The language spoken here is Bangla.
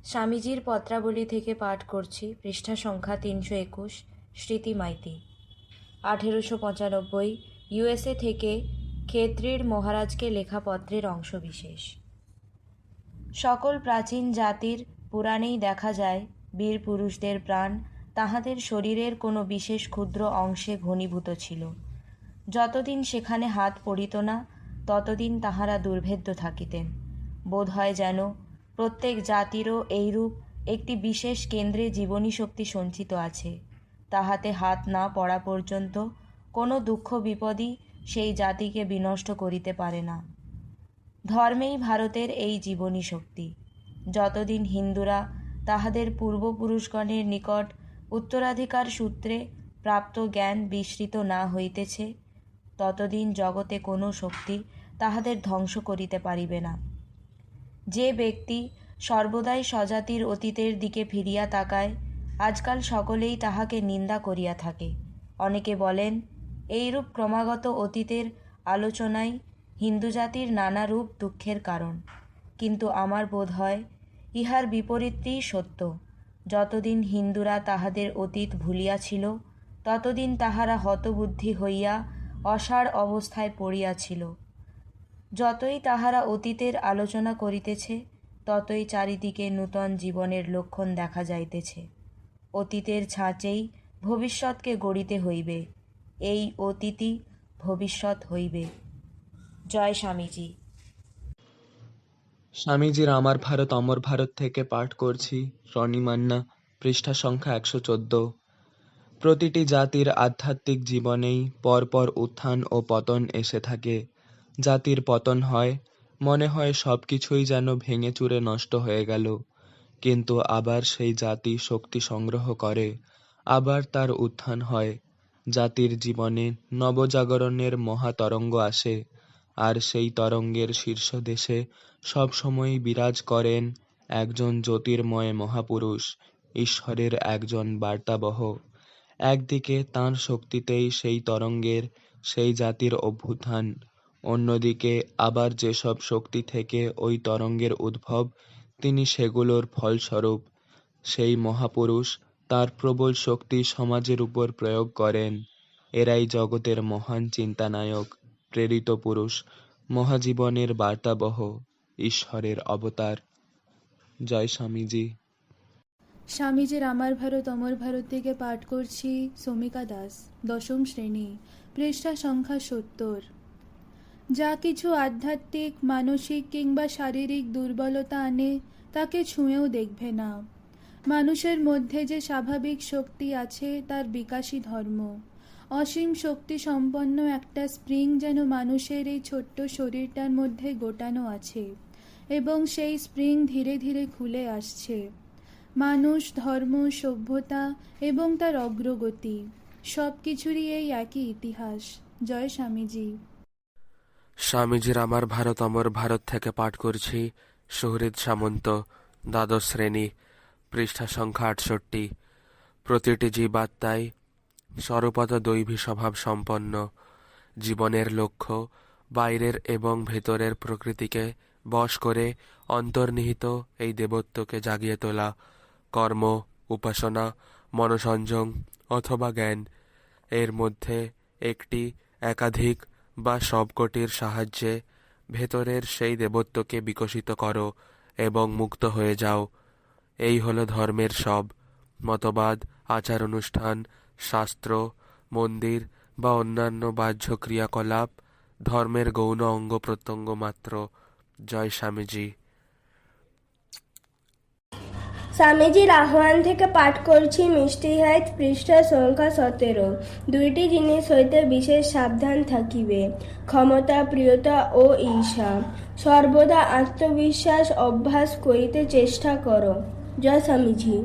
স্বামীজির পত্রাবলী থেকে পাঠ করছি, পৃষ্ঠা সংখ্যা 321। স্মৃতি মাইতি। 1895 ইউএসএ থেকে ক্ষেত্রীর মহারাজকে লেখা পত্রের অংশবিশেষ। সকল প্রাচীন জাতির পুরাণেই দেখা যায় বীর পুরুষদের প্রাণ তাহাদের শরীরের কোনো বিশেষ ক্ষুদ্র অংশে ঘনীভূত ছিল। যতদিন সেখানে হাত পড়িত না ততদিন তাহারা দুর্ভেদ্য থাকিতেন। বোধ হয় যেন প্রত্যেক জাতিরও এইরূপ একটি বিশেষ কেন্দ্রে জীবনী শক্তি সঞ্চিত আছে, তাহাতে হাত না পড়া পর্যন্ত কোনো দুঃখ বিপদই সেই জাতিকে বিনষ্ট করিতে পারে না। ধর্মেই ভারতের এই জীবনী শক্তি। যতদিন হিন্দুরা তাহাদের পূর্বপুরুষগণের নিকট উত্তরাধিকার সূত্রে প্রাপ্ত জ্ঞান বিস্মৃত না হইতেছে, ততদিন জগতে কোনো শক্তি তাহাদের ধ্বংস করিতে পারিবে না। যে ব্যক্তি সর্বদাই স্বজাতির অতীতের দিকে ফিরিয়া তাকায়, আজকাল সকলেই তাহাকে নিন্দা করিয়া থাকে। অনেকে বলেন, এইরূপ ক্রমাগত অতীতের আলোচনাই হিন্দু জাতির নানারূপ দুঃখের কারণ। কিন্তু আমার বোধ হয় ইহার বিপরীতটিই সত্য। যতদিন হিন্দুরা তাহাদের অতীত ভুলিয়াছিল, ততদিন তাহারা হতবুদ্ধি হইয়া অসাড় অবস্থায় পড়িয়াছিল। যতই তাহারা অতীতের আলোচনা করিতেছে, ততই চারিদিকে নূতন জীবনের লক্ষণ দেখা যাইতেছে। অতীতের ছাঁচেই ভবিষ্যৎকে গড়িতে হইবে, এই অতীতই ভবিষ্যৎ হইবে। জয় স্বামীজি। স্বামীজির আমার ভারত অমর ভারত থেকে পাঠ করছি, রনি মান্না, পৃষ্ঠা সংখ্যা 114। প্রতিটি জাতির আধ্যাত্মিক জীবনেই পরপর উত্থান ও পতন এসে থাকে। জাতির পতন হয়, মনে হয় সব কিছুই যেন ভেঙে চুরে নষ্ট হয়ে গেল, কিন্তু আবার সেই জাতি শক্তি সংগ্রহ করে, আবার তার উত্থান হয়। জাতির জীবনে নবজাগরণের মহাতরঙ্গ আসে, আর সেই তরঙ্গের শীর্ষদেশে সবসময়ই বিরাজ করেন একজন জ্যোতির্ময় মহাপুরুষ, ঈশ্বরের একজন বার্তাবহ। একদিকে তাঁর শক্তিতেই সেই তরঙ্গের, সেই জাতির অভ্যুত্থান, অন্যদিকে আবার যেসব শক্তি থেকে ওই তরঙ্গের উদ্ভব, তিনি সেগুলোর ফলস্বরূপ। সেই মহাপুরুষ তার প্রবল শক্তি সমাজের উপর প্রয়োগ করেন। এরাই জগতের মহান চিন্তানায়ক, প্রেরিত পুরুষ, মহাজীবনের বার্তাবহ, ঈশ্বরের অবতার। জয় স্বামীজি। স্বামীজির আমার ভারত অমর ভারত থেকে পাঠ করছি, সমিকা দাস, 10ম শ্রেণী, পৃষ্ঠা সংখ্যা 70। যা কিছু আধ্যাত্মিক, মানসিক কিংবা শারীরিক দুর্বলতা আনে, তাকে ছুঁয়েও দেখবে না। মানুষের মধ্যে যে স্বাভাবিক শক্তি আছে, তার বিকাশই ধর্ম। অসীম শক্তি সম্পন্ন একটা স্প্রিং যেন মানুষের এই ছোট্ট শরীরটার মধ্যে গোটানো আছে, এবং সেই স্প্রিং ধীরে ধীরে খুলে আসছে। মানুষ, ধর্ম, সভ্যতা এবং তার অগ্রগতি সব কিছুরই এই একই ইতিহাস। জয় স্বামীজি। স্বামীজির আমার ভারত অমর ভারত থেকে পাঠ করছি, সুহৃদ সামন্ত, দ্বাদশ শ্রেণী, পৃষ্ঠা সংখ্যা 68। প্রতিটি জীবাত্মাই স্বরূপত দৈবী স্বভাব সম্পন্ন। জীবনের লক্ষ্য বাইরের এবং ভেতরের প্রকৃতিকে বশ করে অন্তর্নিহিত এই দেবত্বকে জাগিয়ে তোলা। কর্ম, উপাসনা, মনসংযম অথবা জ্ঞান, এর মধ্যে একটি, একাধিক বা সবকটির সাহায্যে ভেতরের সেই দেবত্বকে বিকশিত করো এবং মুক্ত হয়ে যাও। এই হলো ধর্মের সব মতবাদ, আচার অনুষ্ঠান, শাস্ত্র, মন্দির বা অন্যান্য বাহ্য ক্রিয়াকলাপ ধর্মের গৌণ অঙ্গ প্রত্যঙ্গ মাত্র। জয় স্বামীজি। স্বামীজির আহ্বান থেকে পাঠ করছি, মিষ্টি হাইট, পৃষ্ঠা সংখ্যা 17। দুইটি জিনিস হইতে বিশেষ সাবধান থাকিবে, ক্ষমতা, প্রিয়তা ও ঈর্ষা। সর্বদা আত্মবিশ্বাস অভ্যাস করিতে চেষ্টা করো। জয় স্বামীজি।